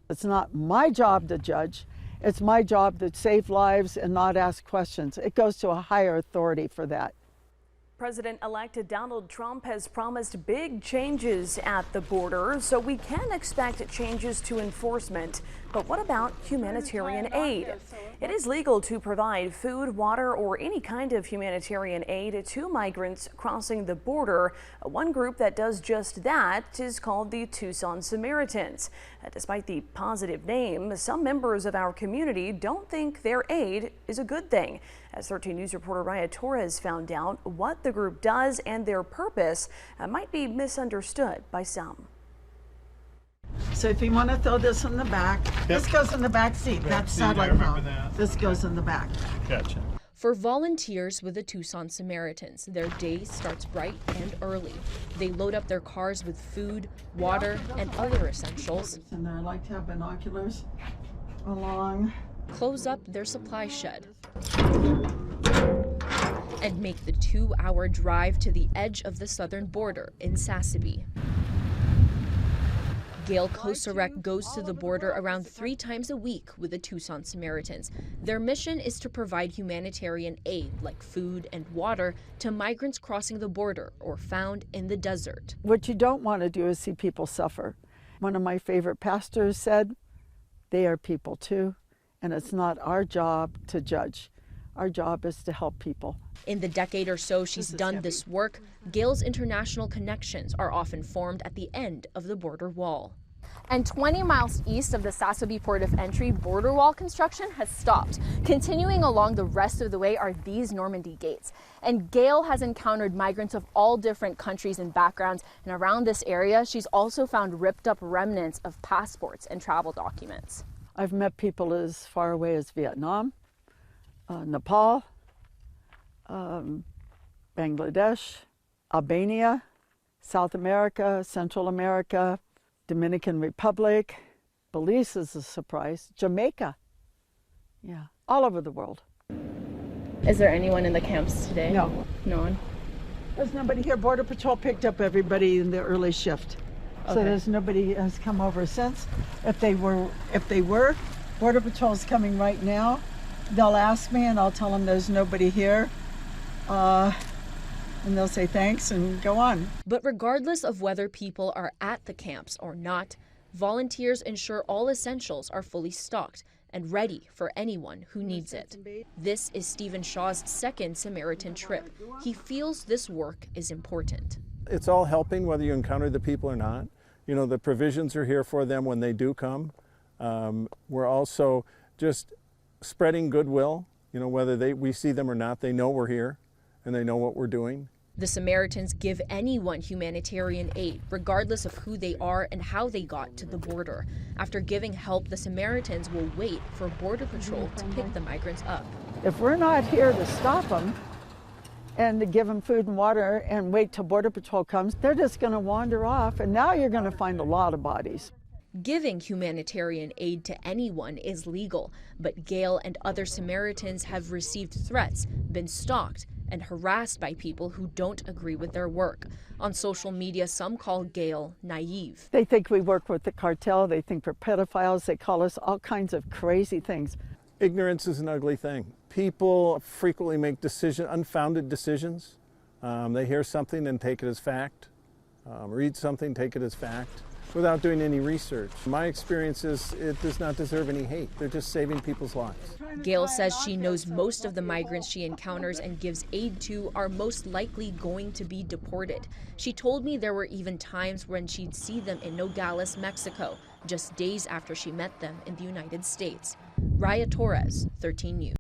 It's not my job to judge. It's my job to save lives and not ask questions. It goes to a higher authority for that. President-elect Donald Trump has promised big changes at the border, so we can expect changes to enforcement. But what about humanitarian aid? It is legal to provide food, water, or any kind of humanitarian aid to migrants crossing the border. One group that does just that is called the Tucson Samaritans. Despite the positive name, some members of our community don't think their aid is a good thing. As 13 News reporter Raya Torres found out, what the group does and their purpose might be misunderstood by some. So if you want to throw this in the back, this goes in the back seat. That's satellite phone. This goes in the back. Gotcha. For volunteers with the Tucson Samaritans, their day starts bright and early. They load up their cars with food, water, and other essentials. And I like to have binoculars along. Close up their supply shed and make the 2-hour drive to the edge of the southern border in Sassabee. Gail Kosarek goes to the border around 3 times a week with the Tucson Samaritans. Their mission is to provide humanitarian aid like food and water to migrants crossing the border or found in the desert. What you don't want to do is see people suffer. One of my favorite pastors said, they are people too, and it's not our job to judge. Our job is to help people. In the decade or so she's done this work, Gail's international connections are often formed at the end of the border wall. And 20 miles east of the Sassabee port of entry, border wall construction has stopped. Continuing along the rest of the way are these Normandy gates. And Gail has encountered migrants of all different countries and backgrounds. And around this area, she's also found ripped up remnants of passports and travel documents. I've met people as far away as Vietnam, Nepal, Bangladesh, Albania, South America, Central America, Dominican Republic, Belize is a surprise, Jamaica, yeah, all over the world. Is there anyone in the camps today? No. No one? There's nobody here. Border Patrol picked up everybody in the early shift. Okay. So there's nobody has come over since. If they were, Border Patrol's coming right now. They'll ask me and I'll tell them there's nobody here. And they'll say thanks and go on. But regardless of whether people are at the camps or not, volunteers ensure all essentials are fully stocked and ready for anyone who needs it. This is Stephen Shaw's second Samaritan trip. He feels this work is important. It's all helping whether you encounter the people or not. You know, the provisions are here for them when they do come. We're also just spreading goodwill, you know, whether we see them or not, they know we're here and they know what we're doing. The Samaritans give anyone humanitarian aid, regardless of who they are and how they got to the border. After giving help, the Samaritans will wait for Border Patrol to pick the migrants up. If we're not here to stop them and to give them food and water and wait till Border Patrol comes, they're just going to wander off, and now you're going to find a lot of bodies. Giving humanitarian aid to anyone is legal, but Gail and other Samaritans have received threats, been stalked, and harassed by people who don't agree with their work. On social media, some call Gail naive. They think we work with the cartel, they think we're pedophiles, they call us all kinds of crazy things. Ignorance is an ugly thing. People frequently make unfounded decisions. They hear something and take it as fact, read something, take it as fact, without doing any research. My experience is it does not deserve any hate. They're just saving people's lives. Gail says she knows most of the migrants she encounters and gives aid to are most likely going to be deported. She told me there were even times when she'd see them in Nogales, Mexico, just days after she met them in the United States. Raya Torres, 13 News.